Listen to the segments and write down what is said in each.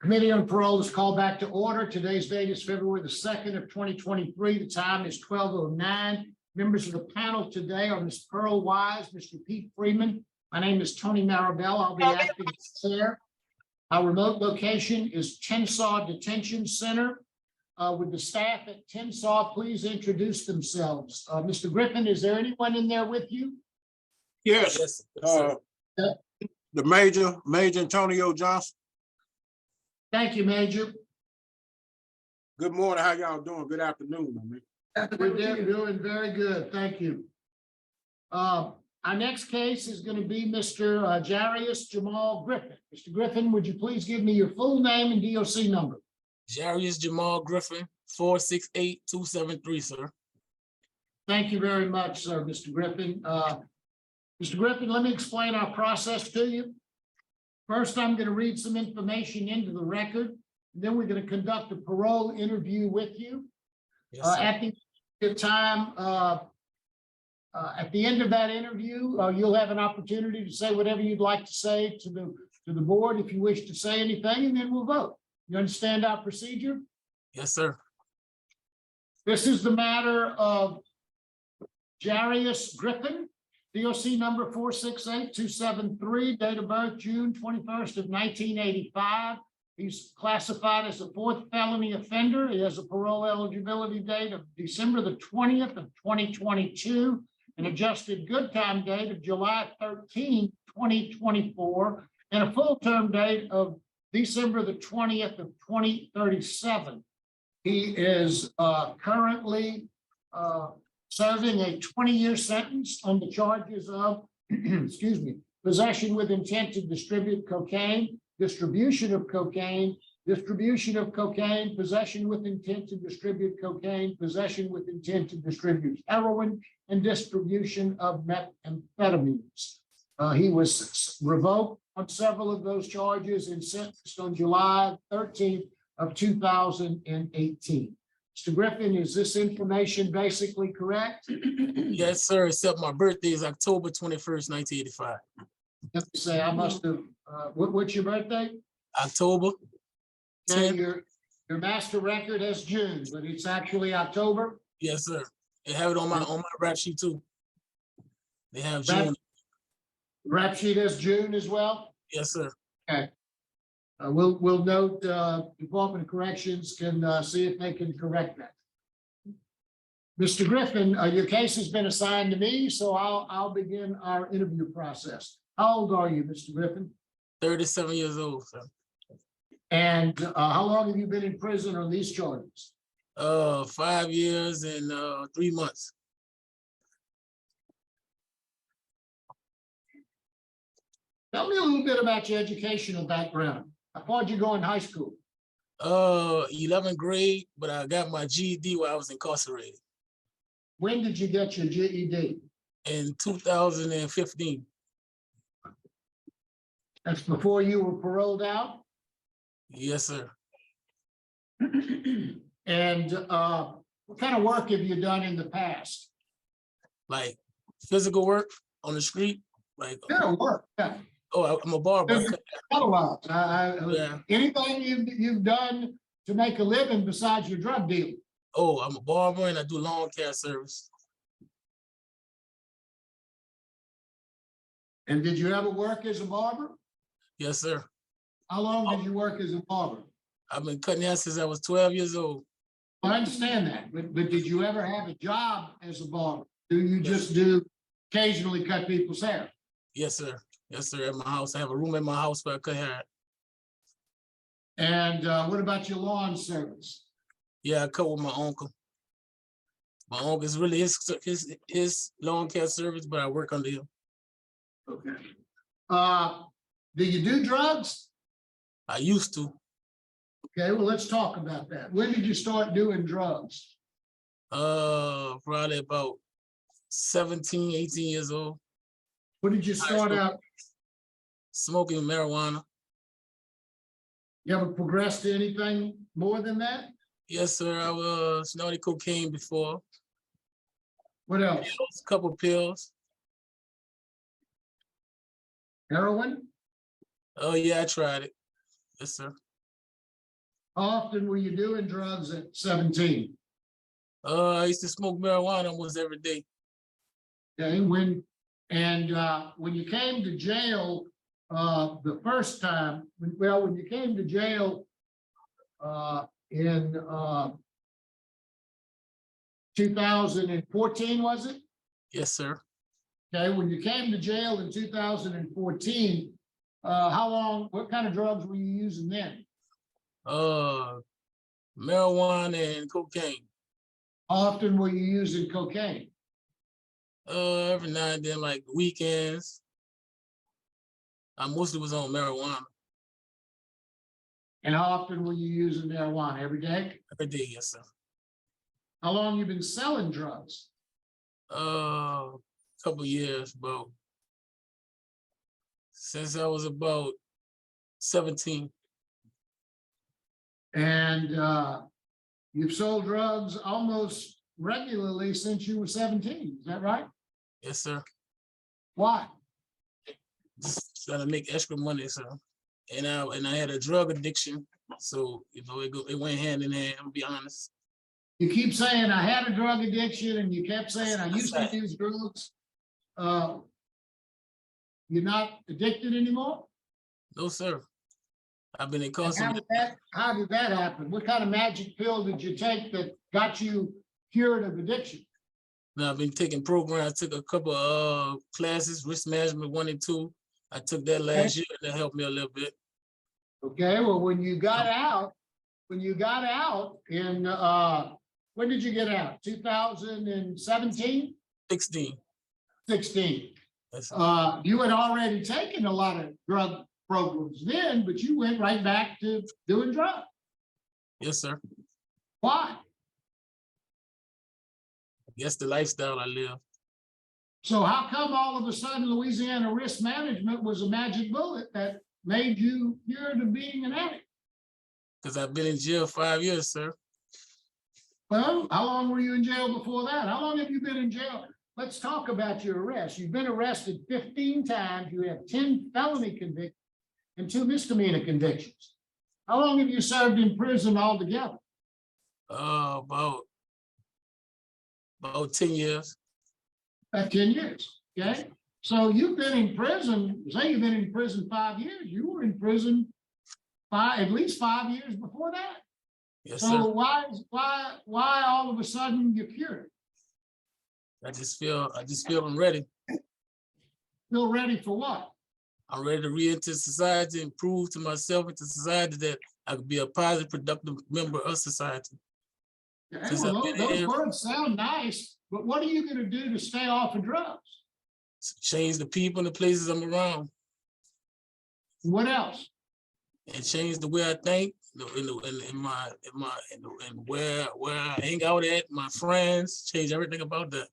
Committee on Parole is called back to order. Today's date is February the 2nd of 2023. The time is 12:09. Members of the panel today are Ms. Pearl Wise, Mr. Pete Freeman. My name is Tony Marabell. I'll be acting as chair. Our remote location is Tensaw Detention Center. Would the staff at Tensaw please introduce themselves? Mr. Griffin, is there anyone in there with you? Yes, Yes, the Major Antonio Johnson. Thank you, Major. Good morning, how y'all doing? Good afternoon, man. We're doing very good. Thank you. Our next case is going to be Mr. Jarius Jamal Griffin. Mr. Griffin, would you please give me your full name and DOC number? Jarius Jamal Griffin, 468-273, sir. Thank you very much, sir, Mr. Griffin. Mr. Griffin, let me explain our process to you. First, I'm going to read some information into the record. Then we're going to conduct a parole interview with you. Yes, sir. At the end of that interview, you'll have an opportunity to say whatever you'd like to say to the board if you wish to say anything, and then we'll vote. You understand our procedure? Yes, sir. This is the matter of Jarius Griffin, DOC number 468-273, date of birth June 21st of 1985. He's classified as a fourth felony offender. He has a parole eligibility date of December the 20th of 2022, an adjusted good time date of July 13, 2024, and a full term date of December the 20th of 2037. He is currently serving a 20-year sentence on the charges of, excuse me, possession with intent to distribute cocaine, distribution of cocaine, possession with intent to distribute cocaine, possession with intent to distribute heroin, and distribution of methamphetamines. He was revoked on several of those charges and sentenced on July 13th of 2018. Mr. Griffin, is this information basically correct? Yes, sir, except my birthday is October 21st, 1985. Let me say, I must have, what's your birthday? October Okay, 10th. your master record has June, but it's actually October. Yes, sir. They have it on my rap sheet too. They have Rap- June. Rap sheet has June as well. Yes, sir. Okay. We'll note, Department of Corrections can see if they can correct that. Mr. Griffin, your case has been assigned to me, so I'll begin our interview process. How old are you, Mr. Griffin? 37 years old, sir. And how long have you been in prison on these charges? 5 years and 3 months. Tell me a little bit about your educational background. How far did you go in high school? 11th grade, but I got my GED while I was incarcerated When did you get your GED? in 2015. That's before you were paroled out? Yes, sir. And what kind of work have you done in the past? Like physical work on the street. Like, Yeah, work. Yeah. oh, I'm a barber. Otherwise, Yeah. anything you've done to make a living besides your drug dealing? Oh, I'm a barber and I do lawn care service. And did you ever work as a barber? Yes, sir. How long did you work as a barber? I've been cutting hair since I was 12 years old. I understand that, but did you ever have a job as a barber? Do you just do occasionally cut people's hair? Yes, sir. Yes, sir. At my house, I have a room in my house where I cut hair. And what about your lawn service? Yeah, I cut with my uncle. My uncle is really his lawn care service, but I work under him. Okay. Do you do drugs? I used to. Okay, well, let's talk about that. When did you start doing drugs? Probably about 17, 18 years old. What did you start out? Smoking marijuana. You ever progressed to anything more than that? Yes, sir. I snorted cocaine before. What else? Pills, couple pills. Heroin? Oh yeah, I tried it. Yes, sir. How often were you doing drugs at 17? I used to smoke marijuana almost every day. Okay, when you came to jail the first time, when you came to jail in 2014, was it? Yes, sir. Okay, when you came to jail in 2014, how long, what kind of drugs were you using then? Marijuana and cocaine. How often were you using cocaine? Every now and then, like weekends. I mostly was on marijuana And how often were you using marijuana? Every day? every day. Yes, sir. How long you been selling drugs? Couple years, about since I was about 17. And you've sold drugs almost regularly since you were 17, is that right? Yes, sir. Why? Just trying to make extra money, sir. And I had a drug addiction, so it went hand in hand. I'm gonna be honest. You keep saying I had a drug addiction and you kept saying I used to That's right. use drugs. You're not addicted anymore? No, sir. I've been And incarcerated. how did that happen? What kind of magic pill did you take that got you cured of addiction? Now I've been taking programs. I took a couple of classes, risk management 1 and 2. I took that last year, and that helped me a little bit. Okay, well, when you got out in, when did you get out? 2017? 16. 16. That's You had already taken a lot of drug programs then, but you went right back to doing drugs. Yes, sir. Why? I guess the lifestyle I live. So how come all of a sudden Louisiana risk management was a magic bullet that made you cured of being an addict? Because I've been in jail 5 years, sir. Well, how long were you in jail before that? How long have you been in jail? Let's talk about your arrest. You've been arrested 15 times. You have 10 felony convictions and 2 misdemeanor convictions. How long have you served in prison altogether? About 10 years. About 10 years, okay? So you've been in prison, say you've been in prison 5 years. You were in prison at least 5 years before that. Yes, So sir. why all of a sudden you're cured? I just feel I'm ready. Feel ready for what? I'm ready to re-enter society and prove to myself and to society that I could be a positive, productive member of society. Okay, Since well, I've been those here, words sound nice, but what are you going to do to stay off of drugs? change the people and the places I'm around, What else? and change the way I think, and where I hang out at, my friends, change everything about that,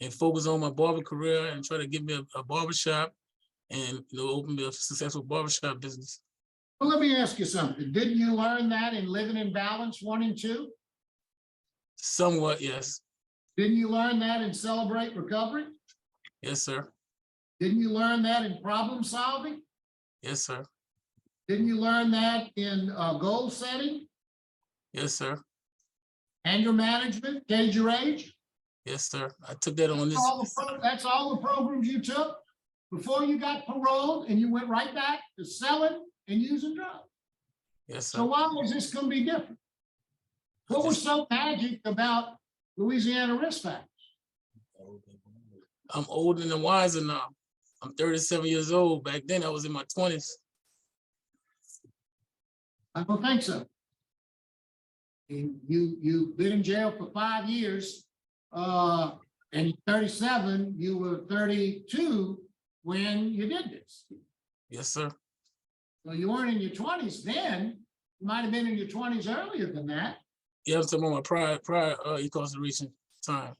and focus on my barber career and try to get me a barber shop, and open me a successful barbershop business. Well, let me ask you something. Didn't you learn that in Living in Balance 1 and 2? Somewhat, yes. Didn't you learn that in Celebrate Recovery? Yes, sir. Didn't you learn that in Problem Solving? Yes, sir. Didn't you learn that in Goal Setting, Yes, sir. Anger Management, Gauge Your Age? Yes, sir. I took that on this. That's all the programs you took before you got paroled, and you went right back to selling and using drugs. Yes, sir. So why is this going to be different? What was so magic about Louisiana risk factors? I'm older and wiser now. I'm 37 years old. Back then, I was in my 20s. I don't think so. You've been in jail for 5 years, and 37, you were 32 when you did this. Yes, sir. So you weren't in your 20s then. You might have been in your 20s earlier than that. Yeah, I'm talking about my prior incarceration time.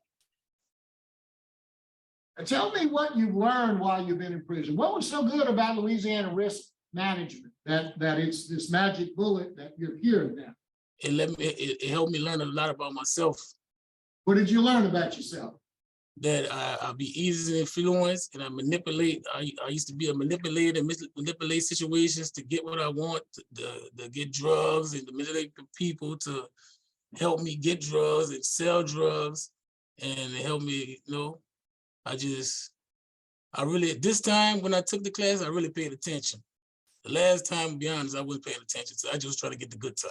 Tell me what you've learned while you've been in prison. What was so good about Louisiana risk management that it's this magic bullet that you're cured now? It helped me learn a lot about myself. What did you learn about yourself? that I be easy to influence and I manipulate. I used to be a manipulator and manipulate situations to get what I want, to get drugs and to manipulate the people to help me get drugs and sell drugs and help me, I really, this time when I took the class, I really paid attention. The last time, to be honest, I wasn't paying attention. So I just try to get the good time.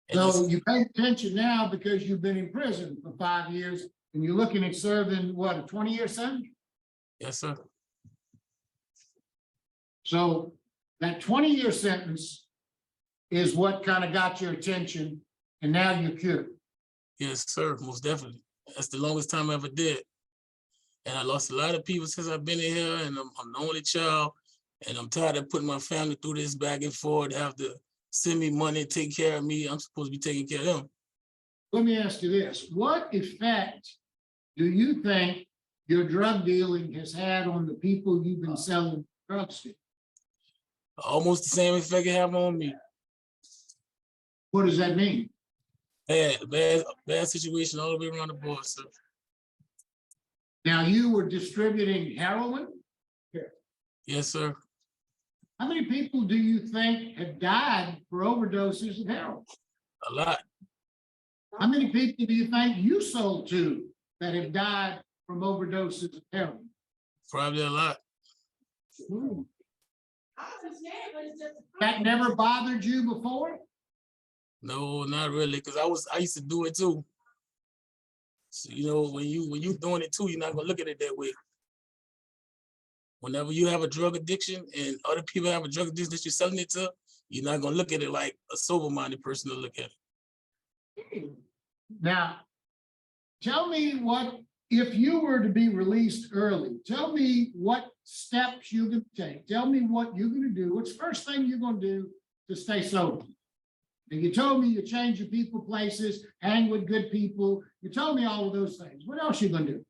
And So you pay attention now because you've been in prison for 5 years and you're looking at serving what, a 20-year sentence? yes, sir. So that 20-year sentence is what kind of got your attention and now you're cured. Yes, sir, most definitely. That's the longest time I ever did. And I lost a lot of people since I've been in here, and I'm the only child, and I'm tired of putting my family through this back and forth, have to send me money, take care of me. I'm supposed to be taking care of them. Let me ask you this. What effect do you think your drug dealing has had on the people you've been selling drugs to? Almost the same effect it have on me. What does that mean? Bad situation all the way around the board, sir. Now, you were distributing heroin? Yes, sir. How many people do you think have died for overdoses of heroin? A lot. How many people do you think you sold to that have died from overdoses of heroin? Probably a lot. That never bothered you before? No, not really, because I used to do it too. So, when you doing it too, you're not gonna look at it that way. Whenever you have a drug addiction and other people have a drug addiction that you're selling it to, you're not gonna look at it like a sober-minded person to look at it. Now, tell me what, if you were to be released early, tell me what steps you're gonna take. Tell me what you're gonna do. What's the first thing you're gonna do to stay sober? And you told me you change your people places, hang with good people. You told me all of those things. What else you gonna do?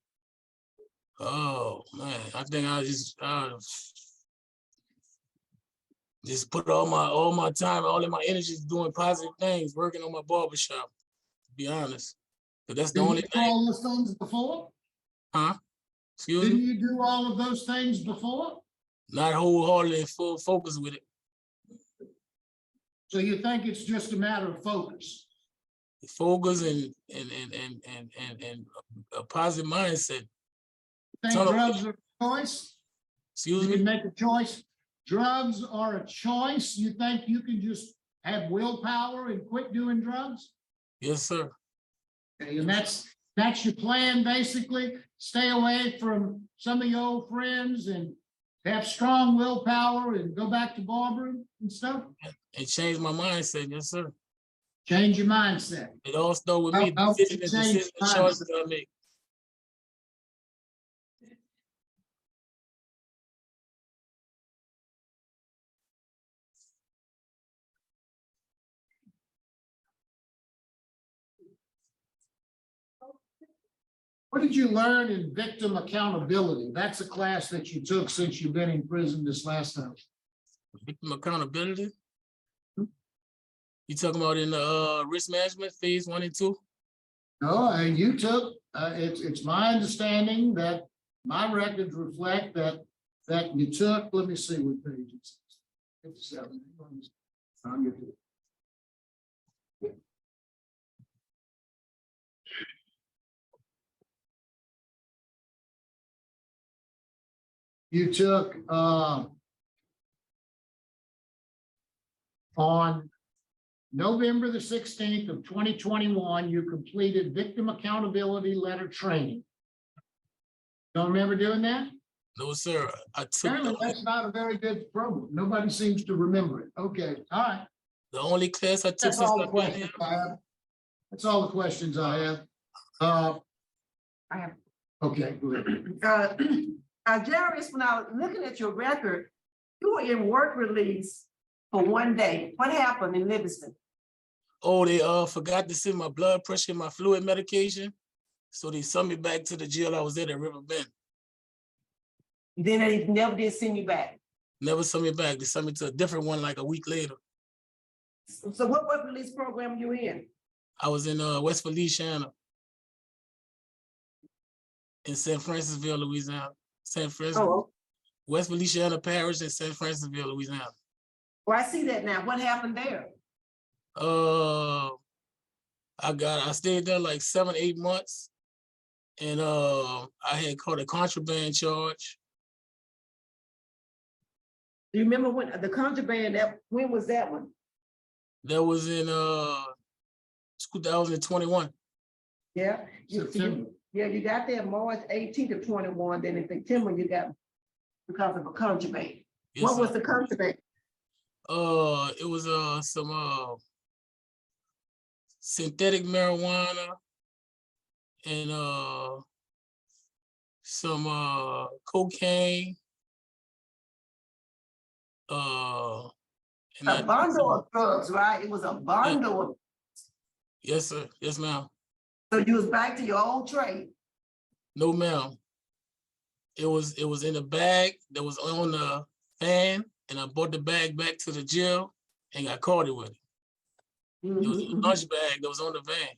Oh man, I think I just put all my time, all of my energy doing positive things, working on my barbershop, to be honest. But that's the Didn't only you do thing. all those things before? Huh? Excuse Didn't me? you do all of those things before? Not wholeheartedly and full focus with it. So you think it's just a matter of focus? Focus and a positive mindset. Think drugs are a choice? Excuse You me? can make a choice. Drugs are a choice. You think you can just have willpower and quit doing drugs? Yes, sir. Okay, and that's your plan, basically. Stay away from some of your old friends and have strong willpower and go back to barbering and stuff. And change my mindset, yes, sir. Change your mindset. It all starts with me, How decisions change and choices I make. What did you learn in victim accountability? That's a class that you took since you've been in prison this last time. Victim accountability. You talking about in the risk management phase 1 and 2? No, you took, it's my understanding that my records reflect that you took, let me see what page it's. 57. I'll get to it. You took on November the 16th of 2021, you completed victim accountability letter training. Don't remember doing that? No, sir. I took Apparently that's not a very good program. Nobody seems to remember it. Okay, all right. the only class I took That's since all the I've been questions here. I have. That's all the questions I have. I have, Okay, go ahead. Jarius, when I was looking at your record, you were in work release for 1 day. What happened in Livingston? Oh, they forgot to send my blood pressure and my fluid medication. So they sent me back to the jail I was at River Bend. Then they never did send you back. Never sent me back. They sent me to a different one like a week later. So what work release program you in? I was in West Feliciana. in San Francisville, Louisiana. San Francisco, Oh, West Feliciana Parish in San Francisville, Louisiana. well, I see that now. What happened there? I stayed there like 7, 8 months. And I had caught a contraband charge. Do you remember when the contraband, when was that one? That was in 2021. Yeah. September. Yeah, you got there March 18th of 21, then in September you got because of a contraband. Yes, What sir. was the contraband? It was some synthetic marijuana and some cocaine. And A bundle of drugs, right? It was a bundle of, yes, sir. Yes, ma'am. so you was back to your old trade. No, ma'am. It was in a bag that was on the van, and I brought the bag back to the jail and got caught with it. It was a Mhm. lunch bag that was on the van.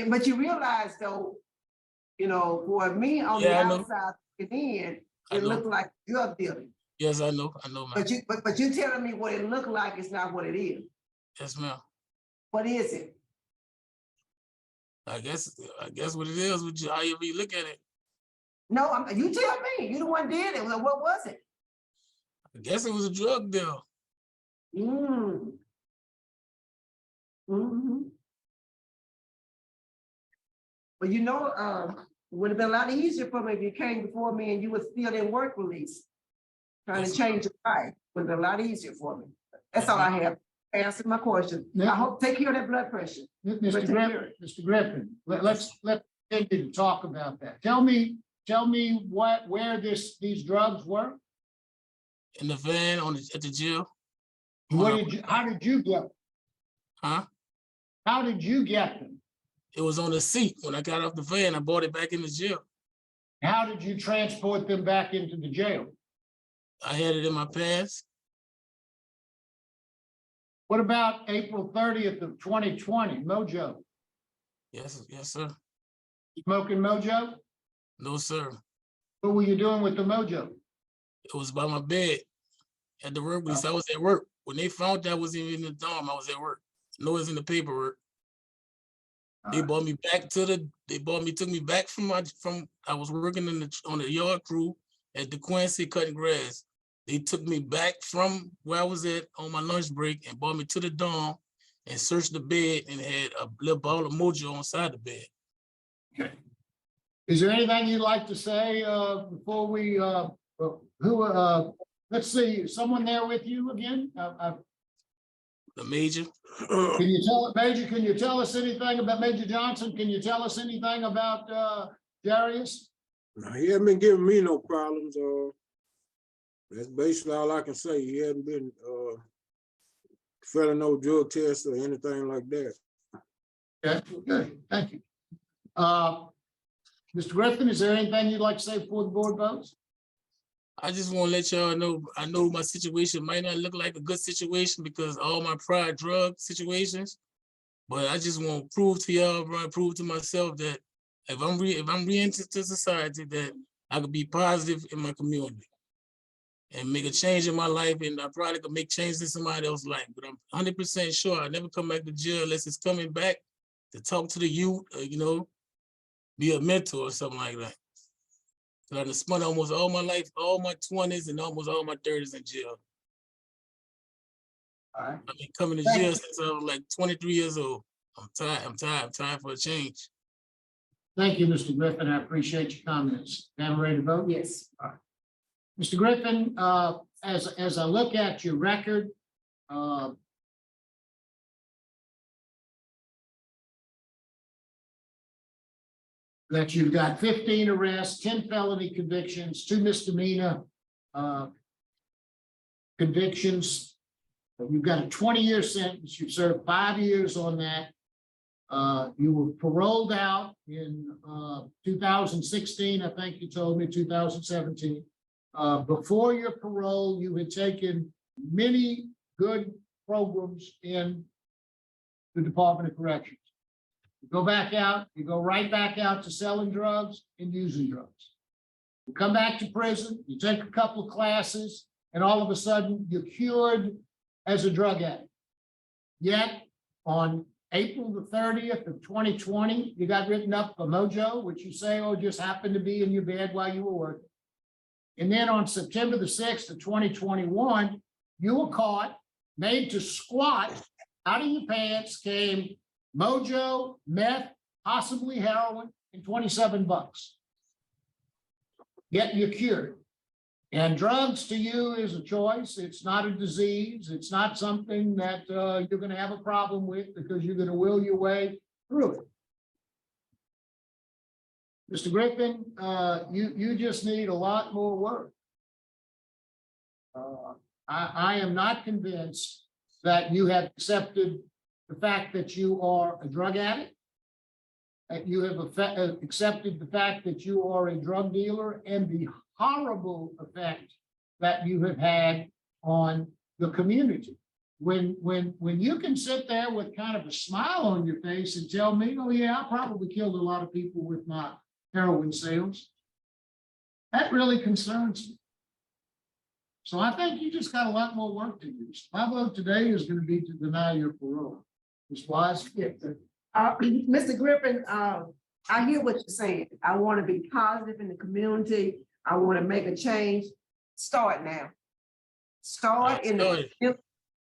But you realize though, you know, for me on the Yeah, I know. outside looking in, I it know. looked like drug dealing. Yes, I know, ma'am. But you telling me what it looked like is not what it is. Yes, ma'am. What is it? I guess what it is, however you look at it. No, you tell me. You the one did it. What was it? I guess it was a drug deal. Mm. Mm-hmm. Well, you know, it would have been a lot easier for me if you came before me and you were still in work release. Trying to Yes, change your life would have been a lot easier for me. That's all I have. Answer my question. Yeah. I hope take care of that blood pressure. Mr. Griffin, let's continue to talk about that. Tell me where these drugs were? In the van at the jail. How did you get them? Huh? How did you get them? It was on the seat when I got off the van. I brought it back in the jail. How did you transport them back into the jail? I had it in my pants. What about April 30th of 2020, Mojo? Yes, sir. Smoking Mojo? No, sir. What were you doing with the Mojo? It was by my bed at the work place. I was at work. When they found that I wasn't even in the dorm, I was at work. No, it's in the paperwork. They brought me back took me back from I was working on the yard crew at the Quincy cutting grass. They took me back from where I was at on my lunch break and brought me to the dorm and searched the bed and had a little ball of Mojo on side the bed. Okay. Is there anything you'd like to say before we, let's see, someone there with you again? The major. Can you tell us anything about Major Johnson? Can you tell us anything about Jarius? No, he hasn't been giving me no problems. That's basically all I can say. He hasn't been failing no drug tests or anything like that. Okay, thank you. Mr. Griffin, is there anything you'd like to say before the board votes? I just want to let y'all know, I know my situation might not look like a good situation because all my prior drug situations, but I just want to prove to y'all, prove to myself that if I'm re-entered to society, that I could be positive in my community and make a change in my life, and I probably could make changes in somebody else's life. But I'm 100% sure I never come back to jail unless it's coming back to talk to the youth, you know, be a mentor or something like that. I done spent almost all my life, all my 20s and almost all my 30s in jail. All right. I've been coming to jail since I was like 23 years old. I'm tired for a change. Thank you, Mr. Griffin. I appreciate your comments. Am I ready to vote? Yes. All right. Mr. Griffin, as I look at your record, that you've got 15 arrests, 10 felony convictions, 2 misdemeanor convictions. You've got a 20-year sentence. You served 5 years on that. You were paroled out in 2016, I think you told me, 2017. Before your parole, you had taken many good programs in the Department of Corrections. You go back out, you go right back out to selling drugs and using drugs. You come back to prison, you take a couple of classes, and all of a sudden you're cured as a drug addict. Yet on April the 30th of 2020, you got written up for mojo, which you say, oh, just happened to be in your bed while you were working. And then on September the 6th of 2021, you were caught, made to squat out of your pants, came mojo, meth, possibly heroin, and $27. Yet you're cured. And drugs to you is a choice. It's not a disease. It's not something that you're going to have a problem with because you're going to will your way through it. Mr. Griffin, you just need a lot more work. I am not convinced that you have accepted the fact that you are a drug addict, that you have accepted the fact that you are a drug dealer and the horrible effect that you have had on the community. When you can sit there with kind of a smile on your face and tell me, oh yeah, I probably killed a lot of people with my heroin sales, that really concerns me. So I think you just got a lot more work to do. So my vote today is going to be to deny your parole. Ms. Wise? Mr. Griffin, I hear what you're saying. I want to be positive in the community. I want to make a change. Start now. Start in the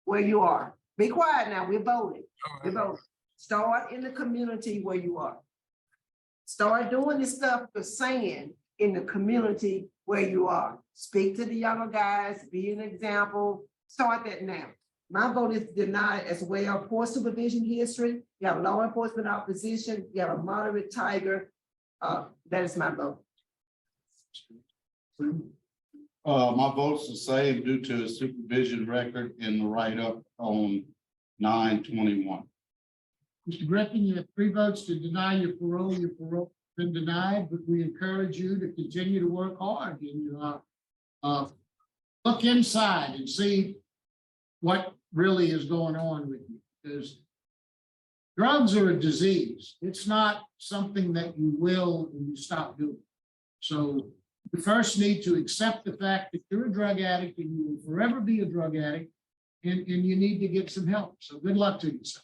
where you are. Be quiet now. We're voting. We're voting. Start in the community where you are. Start doing the stuff you're saying in the community where you are. Speak to the younger guys, be an example. Start that now. My vote is denied as well. Poor supervision history. You have law enforcement opposition. You have a moderate tiger. That is my vote. My vote's the same due to a supervision record in the write-up on 9/21. Mr. Griffin, you have 3 votes to deny your parole. Your parole has been denied, but we encourage you to continue to work hard and look inside and see what really is going on with you. Because drugs are a disease. It's not something that you will when you stop doing. So you first need to accept the fact that you're a drug addict and you will forever be a drug addict, and you need to get some help. So good luck to you, sir.